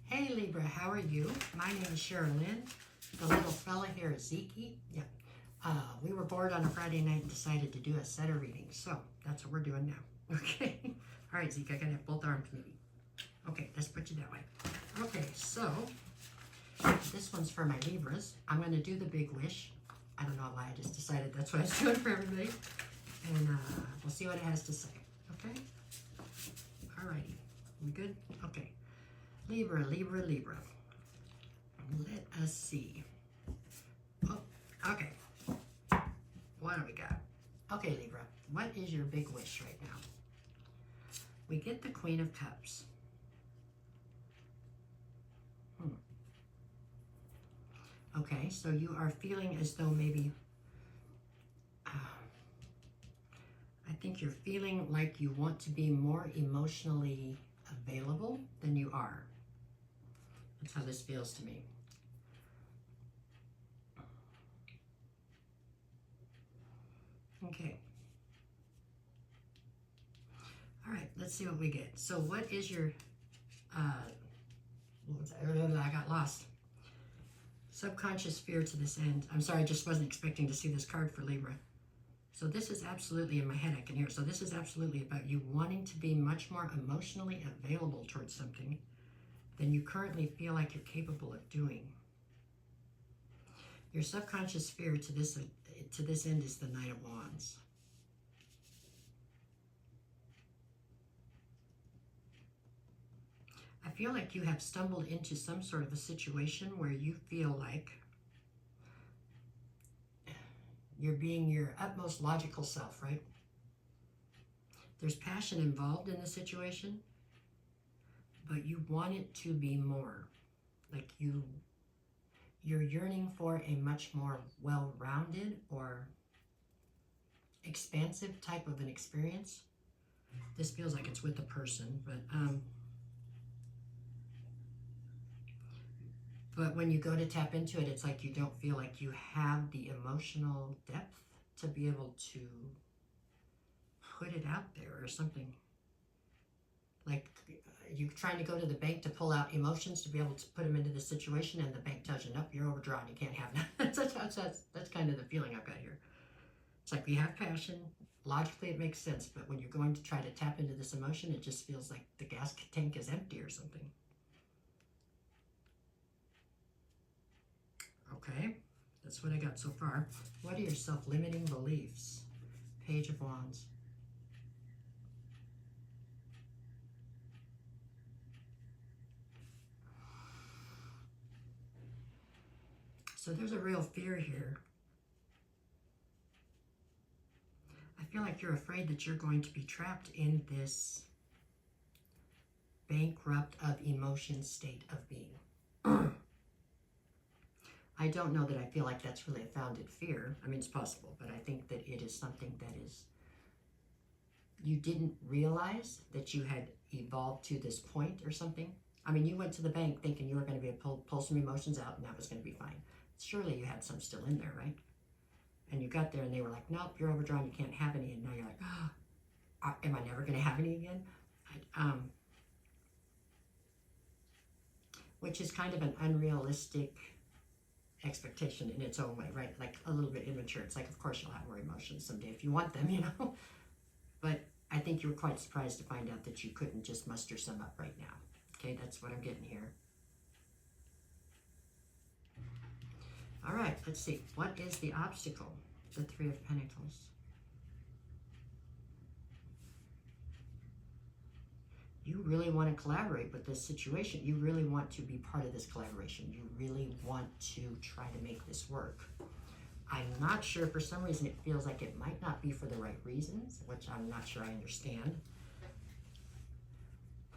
Hey Libra, how are you? My name is Sherilyn. The little fella here is Zeke. Yeah. We were bored on a Friday night and decided to do a set of readings. So that's what we're doing now. Okay. All right, Zeke, I gotta have both arms maybe. Okay, let's put you that way. Okay, so this one's for my Libras. I'm gonna do the big wish. I don't know why I just decided that's what I was doing for everybody. And we'll see what it has to say. Okay? Alrighty. We good? Okay. Libra, Libra, Libra. Let us see. Oh, okay. What do we got? Okay, Libra. What is your big wish right now? We get the Queen of Cups. Okay, so you are feeling as though maybe, I think you're feeling like you want to be more emotionally available than you are. That's how this feels to me. Okay. All right, let's see what we get. So what is your, what was that? I got lost. Subconscious fear to this end. I'm sorry, I just wasn't expecting to see this card for Libra. So this is absolutely, in my head I can hear it. So this is absolutely about you wanting to be much more emotionally available towards something than you currently feel like you're capable of doing. Your subconscious fear to this end is the Knight of Wands. I feel like you have stumbled into some sort of a situation where you feel like you're being your utmost logical self, right? There's passion involved in the situation, but you want it to be more. Like you're yearning for a much more well-rounded or expansive type of an experience. This feels like it's with a person, but when you go to tap into it, it's like you don't feel like you have the emotional depth to be able to put it out there or something. Like you're trying to go to the bank to pull out emotions to be able to put them into the situation, and the bank tells you, nope, you're overdrawn, you can't have that. That's kind of the feeling I've got here. It's like we have passion. Logically, it makes sense, but when you're going to try to tap into this emotion, it just feels like the gas tank is empty or something. Okay, that's what I got so far. What are your self-limiting beliefs? Page of Wands. So there's a real fear here. I feel like you're afraid that you're going to be trapped in this bankrupt of emotion state of being. I don't know that I feel like that's really a founded fear. I mean, it's possible, but I think that it is something that is, you didn't realize that you had evolved to this point or something. I mean, you went to the bank thinking you were going to be able to pull some emotions out and that was going to be fine. Surely you had some still in there, right? And you got there and they were like, nope, you're overdrawn, you can't have any. And now you're like, oh, am I never going to have any again? Which is kind of an unrealistic expectation in its own way, right? Like a little bit immature. It's like, of course you'll have more emotions someday if you want them, you know? But I think you were quite surprised to find out that you couldn't just muster some up right now. Okay, that's what I'm getting here. All right, let's see. What is the obstacle? The Three of Pentacles. You really want to collaborate with this situation. You really want to be part of this collaboration. You really want to try to make this work. I'm not sure, for some reason it feels like it might not be for the right reasons, which I'm not sure I understand.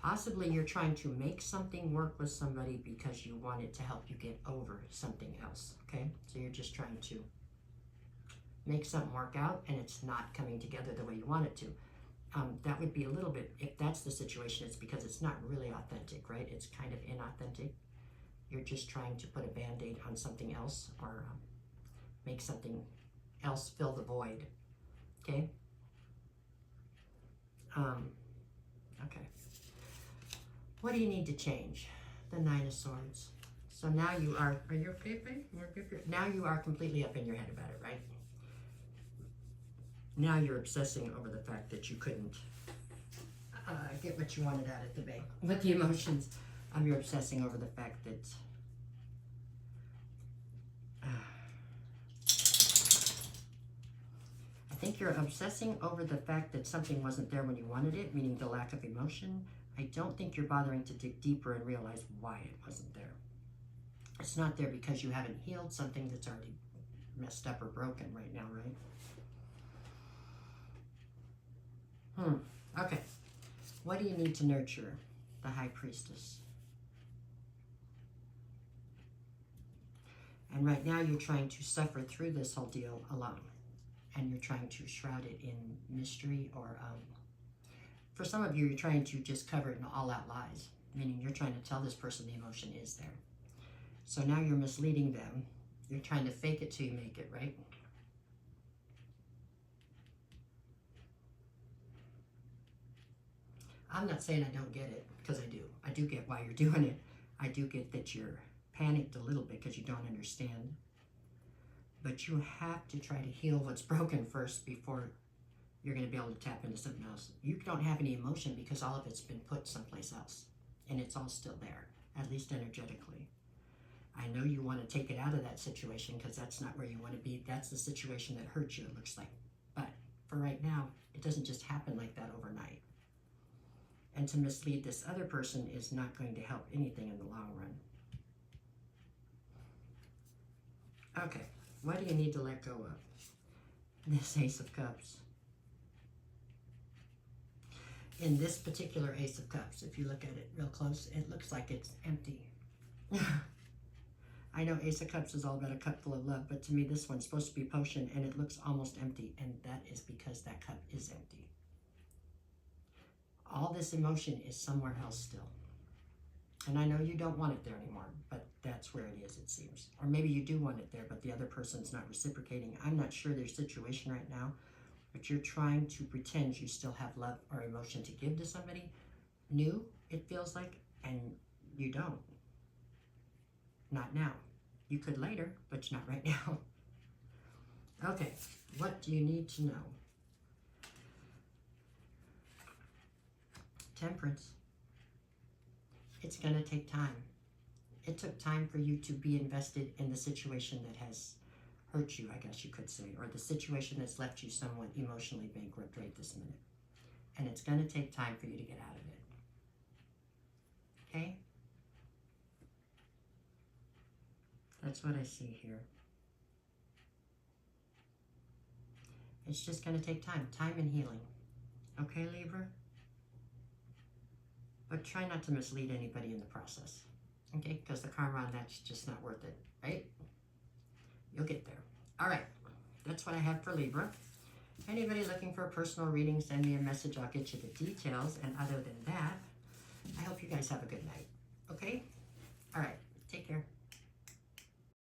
Possibly you're trying to make something work with somebody because you want it to help you get over something else, okay? So you're just trying to make something work out and it's not coming together the way you want it to. That would be a little bit, if that's the situation, it's because it's not really authentic, right? It's kind of inauthentic. You're just trying to put a band-aid on something else or make something else fill the void, okay? Okay. What do you need to change? the Nine of Swords. So now you are you okay, babe? Now you are completely up in your head about it, right? Now you're obsessing over the fact that you couldn't get what you wanted out of the bank. With the emotions, you're obsessing over the fact that I think you're obsessing over the fact that something wasn't there when you wanted it, meaning the lack of emotion. I don't think you're bothering to dig deeper and realize why it wasn't there. It's not there because you haven't healed something that's already messed up or broken right now, right? Okay. What do you need to nurture? The High Priestess. And right now you're trying to suffer through this whole deal alone. And you're trying to shroud it in mystery, or for some of you, you're trying to just cover it in all-out lies, meaning you're trying to tell this person the emotion is there. So now you're misleading them. You're trying to fake it till you make it, right? I'm not saying I don't get it, because I do. I do get why you're doing it. I do get that you're panicked a little bit because you don't understand. But you have to try to heal what's broken first before you're going to be able to tap into something else. You don't have any emotion because all of it's been put someplace else. And it's all still there, at least energetically. I know you want to take it out of that situation because that's not where you want to be. That's the situation that hurt you, it looks like. But for right now, it doesn't just happen like that overnight. And to mislead this other person is not going to help anything in the long run. Okay, what do you need to let go of? This Ace of Cups. In this particular Ace of Cups, if you look at it real close, it looks like it's empty. I know Ace of Cups is all about a cup full of love, but to me this one's supposed to be potion and it looks almost empty, and that is because that cup is empty. All this emotion is somewhere else still. And I know you don't want it there anymore, but that's where it is, it seems. Or maybe you do want it there, but the other person's not reciprocating. I'm not sure their situation right now, but you're trying to pretend you still have love or emotion to give to somebody new, it feels like, and you don't. Not now. You could later, but not right now. Okay, what do you need to know? Temperance. It's going to take time. It took time for you to be invested in the situation that has hurt you, I guess you could say, or the situation that's left you somewhat emotionally bankrupt right this minute. And it's going to take time for you to get out of it. Okay? That's what I see here. It's just going to take time and healing. Okay, Libra? But try not to mislead anybody in the process. Okay? Because the karma on that's just not worth it, right? You'll get there. All right. That's what I have for Libra. Anybody looking for a personal reading, send me a message. I'll get you the details. And other than that, I hope you guys have a good night. Okay? All right. Take care.